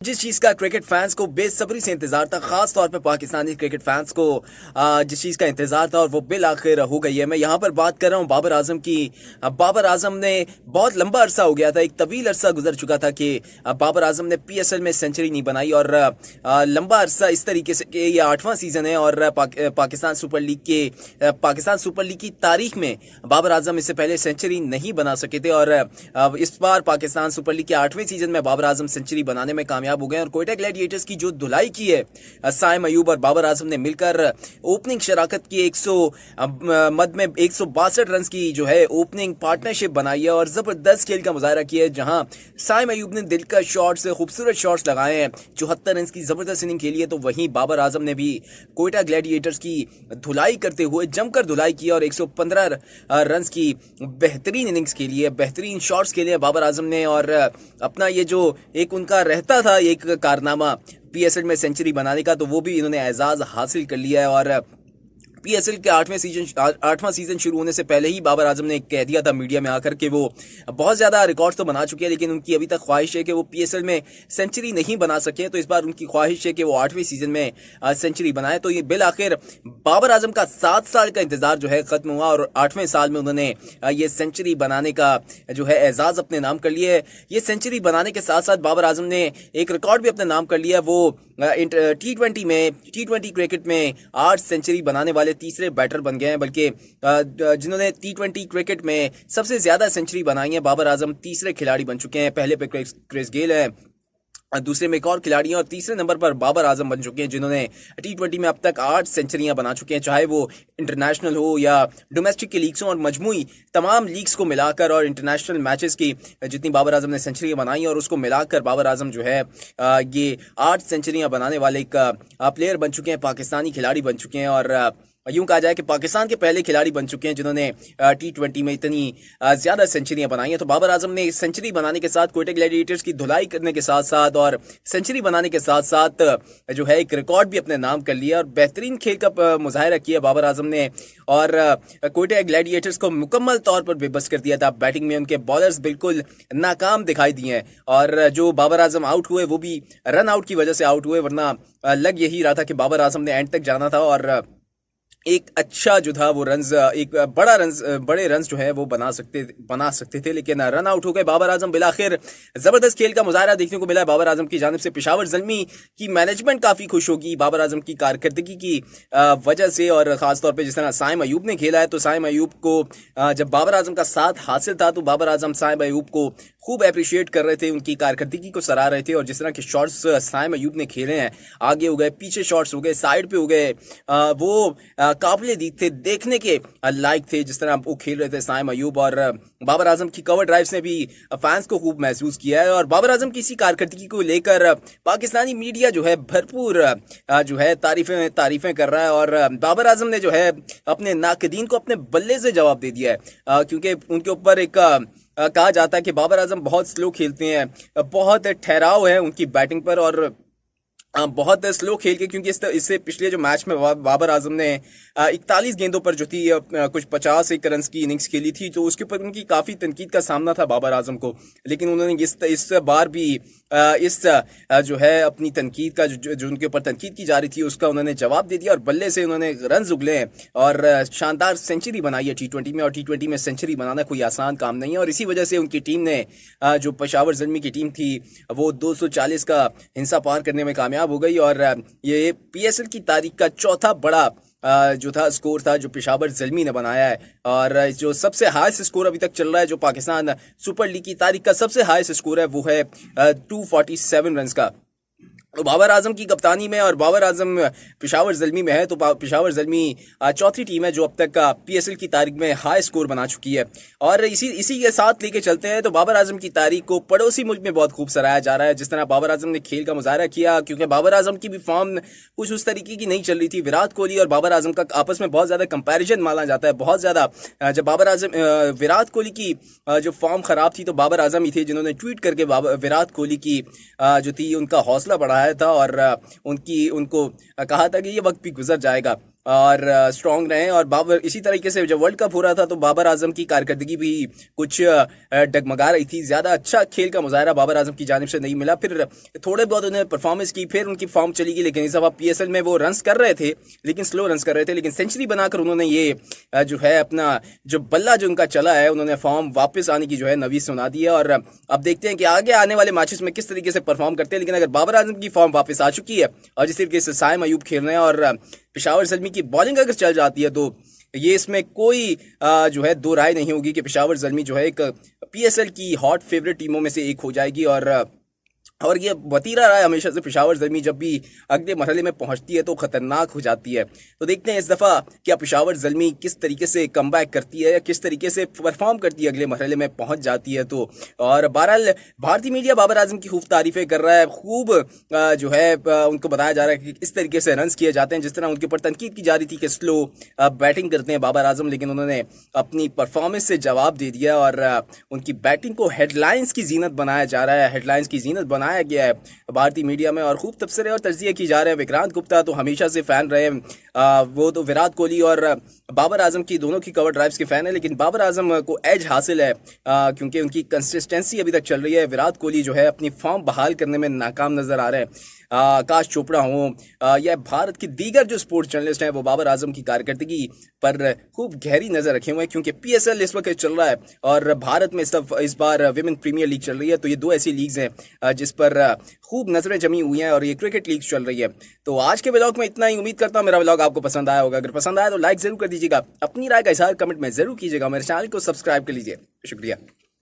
जिस चीज का क्रिकेट फैंस को बेसब्री से इंतजार था, खास तौर पे पाकिस्तानी क्रिकेट फैंस को जिस चीज का इंतजार था और वो बिल आखिर हो गई है। मैं यहाँ पर बात कर रहा हूँ बाबर आजम की। बाबर आजम ने बहुत लंबा अरसा हो गया था, एक तवील अरसा गुजर चुका था कि बाबर आजम ने पीएसएल में सेंचुरी नहीं बनाई और लंबा अरसा इस तरीके से कि ये 8वां सीजन है और पाकिस्तान सुपर लीग की तारीख में बाबर आजम इससे पहले सेंचुरी नहीं बना सके थे और इस बार पाकिस्तान सुपर लीग के 8वें सीजन में बाबर आजम सेंचुरी बनाने में कामयाब हो गए और कोयटा ग्लैडिएटर्स की जो धुलाई की है साइम अयूब और बाबर आजम ने मिलकर ओपनिंग शराकत की 100 मद में 162 रन की जो है ओपनिंग पार्टनरशिप बनाई है और जबरदस्त खेल का मुजाहरा किया है, जहां साइम अयूब ने दिलकश शॉट्स खूबसूरत शॉट्स लगाए हैं, 74 रन की जबरदस्त इनिंग खेली है। तो वहीं बाबर आजम ने भी कोयटा ग्लैडिएटर्स की धुलाई करते हुए जमकर धुलाई की और 115 रन की बेहतरीन इनिंग्स खेली है, बेहतरीन शॉट्स खेले हैं बाबर आजम ने और अपना ये जो एक उनका रहता था एक कारनामा पीएसएल में सेंचुरी बनाने का, तो वो भी इन्होंने एजाज हासिल कर लिया है। और पीएसएल के 8वां सीजन शुरू होने से पहले ही बाबर आजम ने कह दिया था मीडिया में आकर के वो बहुत ज्यादा रिकॉर्ड तो बना चुके हैं, लेकिन उनकी अभी तक ख्वाहिश है कि वो पीएसएल में सेंचुरी नहीं बना सके। तो इस बार उनकी ख्वाहिश है कि वो 8वें सीजन में सेंचुरी बनाए। तो ये बिल आखिर बाबर आजम का 7 साल का इंतजार जो है खत्म हुआ और 8वें साल में उन्होंने ये सेंचुरी बनाने का जो है एजाज अपने नाम कर लिया है। ये सेंचुरी बनाने के साथ साथ बाबर आजम ने एक रिकॉर्ड भी अपने नाम कर लिया। वो टी20 क्रिकेट में 8 सेंचुरी बनाने वाले तीसरे बैटर बन गए हैं, बल्कि जिन्होंने टी20 क्रिकेट में सबसे ज्यादा सेंचुरी बनाई है बाबर आजम तीसरे खिलाड़ी बन चुके हैं। पहले पे क्रिस गेल है, दूसरे में एक और खिलाड़ी हैं और तीसरे नंबर पर बाबर आजम बन चुके हैं जिन्होंने टी20 में अब तक 8 सेंचुरियां बना चुके हैं, चाहे वो इंटरनेशनल हो या डोमेस्टिक की लीग्स हो। और मजमूई तमाम लीग्स को मिलाकर और इंटरनेशनल मैचेस की जितनी बाबर आजम ने सेंचुरियां बनाई और उसको मिलाकर बाबर आजम जो है ये 8 सेंचुरियां बनाने वाले एक प्लेयर बन चुके हैं, पाकिस्तानी खिलाड़ी बन चुके हैं और यूं कहा जाए कि पाकिस्तान के पहले खिलाड़ी बन चुके हैं जिन्होंने टी20 में इतनी ज्यादा सेंचुरियां बनाई हैं। तो बाबर आजम ने सेंचुरी बनाने के साथ कोयटा ग्लैडिएटर्स की धुलाई करने के साथ साथ और सेंचुरी बनाने के साथ साथ जो है एक रिकॉर्ड भी अपने नाम कर लिया और बेहतरीन खेल का मुजाहरा किया बाबर आजम ने और कोयटा ग्लैडिएटर्स को मुकम्मल तौर पर बेबस कर दिया था। बैटिंग में उनके बॉलर्स बिल्कुल नाकाम दिखाई दिए हैं और जो बाबर आजम आउट हुए वो भी रन आउट की वजह से आउट हुए, वरना लग यही रहा था कि बाबर आजम ने एंड तक जाना था और एक अच्छा जो था वो रन्स एक बड़े रन्स जो है वो बना सकते थे, लेकिन रन आउट हो गए बाबर आजम। बिलाखिर जबरदस्त खेल का मुजाहरा देखने को मिला बाबर आजम की जानिब से। पेशावर ज़ल्मी की मैनेजमेंट काफी खुश होगी बाबर आजम की कारकर्दगी की वजह से और खासतौर पे जिस तरह साइम अयूब ने खेला है, तो साइम अयूब को जब बाबर आजम का साथ हासिल था तो बाबर आजम साइम अयूब को खूब अप्रिशिएट कर रहे थे, उनकी कारकर्दगी को सराह रहे थे और जिस तरह के शॉट्स साइम अयूब ने खेले हैं, आगे हो गए, पीछे शॉट्स हो गए, साइड पे हो गए, वो काबिले थे, देखने के लायक थे जिस तरह वो खेल रहे थे साइम अयूब। और बाबर आजम की कवर ड्राइव्स ने भी फैंस को खूब महसूस किया है और बाबर आजम की इसी कारकर्दगी को लेकर पाकिस्तानी मीडिया जो है भरपूर जो है तारीफें कर रहा है और बाबर आजम ने जो है अपने नाकदीन को अपने बल्ले से जवाब दे दिया है, क्योंकि उनके ऊपर एक कहा जाता है कि बाबर आजम बहुत स्लो खेलते हैं, बहुत ठहराव है उनकी बैटिंग पर और बहुत स्लो खेल के, क्योंकि इससे पिछले जो मैच में बाबर आजम ने 41 गेंदों पर जो थी कुछ 51 रन की इनिंग्स खेली थी, तो उसके ऊपर उनकी काफी तनकीद का सामना था बाबर आजम को, लेकिन उन्होंने इस बार भी इस जो है अपनी तनकीद का जो उनके ऊपर तनकीद की जा रही थी उसका उन्होंने जवाब दे दिया और बल्ले से उन्होंने रन उगले हैं और शानदार सेंचुरी बनाई है टी20 में। और टी20 में सेंचुरी बनाना कोई आसान काम नहीं है और इसी वजह से उनकी टीम ने जो पेशावर ज़ल्मी की टीम थी वो 240 का हिंसा पार करने में कामयाब हो गई और ये पीएसएल की तारीख का चौथा बड़ा जो था स्कोर था जो पेशावर ज़ल्मी ने बनाया है और जो सबसे हाईएस्ट स्कोर अभी तक चल रहा है, जो पाकिस्तान सुपर लीग की तारीख का सबसे हाईएस्ट स्कोर है, वो है 247 रन का। तो बाबर आजम की कप्तानी में और बाबर आजम पेशावर ज़ल्मी में है, तो पेशावर ज़ल्मी चौथी टीम है जो अब तक का पीएसएल की तारीख में हाई स्कोर बना चुकी है। और इसी के साथ लेके चलते हैं तो बाबर आजम की तारीख को पड़ोसी मुल्क में बहुत खूब सराहा जा रहा है, जिस तरह बाबर आजम ने खेल का मुजाहरा किया, क्योंकि बाबर आजम की भी फॉर्म कुछ उस तरीके की नहीं चल रही थी। विराट कोहली और बाबर आजम का आपस में बहुत ज्यादा कंपैरिजन माना जाता है, बहुत ज्यादा। जब विराट कोहली की जो फॉर्म खराब थी तो बाबर आजम ही थे जिन्होंने ट्वीट करके विराट कोहली की जो थी उनका हौसला बढ़ाया था और उनको कहा था कि ये वक्त भी गुजर जाएगा। और स्ट्रांग रहे। और बाबर इसी तरीके से जब वर्ल्ड कप हो रहा था तो बाबर आजम की कारकर्दगी भी कुछ डगमगा रही थी। ज़्यादा अच्छा खेल का मुजाहरा बाबर आजम की जानिब से नहीं मिला। फिर थोड़े बहुत उन्होंने परफॉर्मेंस की, फिर उनकी फॉर्म चली गई। लेकिन इस दफ़ा पीएसएल में वो रन्स कर रहे थे, लेकिन स्लो रन्स कर रहे थे, लेकिन सेंचुरी बनाकर उन्होंने ये जो है अपना जो बल्ला जो उनका चला है, उन्होंने फॉर्म वापस आने की जो है नवीस सुना दी है। और अब देखते हैं कि आगे आने वाले मैचेस में किस तरीके से परफॉर्म करते हैं। लेकिन अगर बाबर आजम की फॉर्म वापस आ चुकी है और जिस तरीके से साइम अयूब खेल रहे हैं और पेशावर ज़ल्मी की बॉलिंग अगर चल जाती है, तो ये इसमें कोई जो है दो राय नहीं होगी कि पेशावर ज़ल्मी जो है एक पीएसएल की हॉट फेवरेट टीमों में से एक हो जाएगी। और ये बतीरा रहा है हमेशा से, पेशावर ज़ल्मी जब भी अगले मरहले में पहुंचती है तो खतरनाक हो जाती है। तो देखते हैं इस दफ़ा क्या पेशावर ज़ल्मी किस तरीके से कमबैक करती है या किस तरीके से परफॉर्म करती है, अगले मरहले में पहुंच जाती है तो। और बहरहाल भारतीय मीडिया बाबर आजम की खूब तारीफें कर रहा है, खूब जो है उनको बताया जा रहा है कि इस तरीके से रन्स किए जाते हैं। जिस तरह उनके ऊपर तनकीद की जा रही थी कि स्लो बैटिंग करते हैं बाबर आजम, लेकिन उन्होंने अपनी परफॉर्मेंस से जवाब दे दिया और उनकी बैटिंग को हेडलाइंस की जीनत बनाया जा रहा है, हेडलाइंस की जीनत बनाया गया है भारतीय मीडिया में। और खूब तबसरे और तज्जिए की जा रहे हैं। विक्रांत गुप्ता तो हमेशा से फैन रहे, वो तो विराट कोहली और बाबर आजम की दोनों की कवर ड्राइव्स के फैन है, लेकिन बाबर आजम को एज हासिल है क्योंकि उनकी कंसिस्टेंसी अभी तक चल रही है। विराट कोहली जो है अपनी फॉर्म बहाल करने में नाकाम नजर आ रहे हैं। आकाश चोपड़ा हो या भारत की दीगर जो स्पोर्ट्स जर्नलिस्ट हैं, वो बाबर आजम की कारकर्दगी पर खूब गहरी नजर रखे हुए हैं, क्योंकि पीएसएल इस वक्त चल रहा है और भारत में इस बार विमेन प्रीमियर लीग चल रही है। तो ये दो ऐसी लीग्स हैं जिस पर खूब नजरें जमी हुई हैं और ये क्रिकेट लीग चल रही है। तो आज के व्लॉग में इतना ही। उम्मीद करता हूँ मेरा व्लॉग आपको पसंद आया होगा। अगर पसंद आया तो लाइक जरूर कर दीजिएगा, अपनी राय का इज़हार कमेंट में जरूर कीजिएगा, मेरे चैनल को सब्सक्राइब कर लीजिए। शुक्रिया।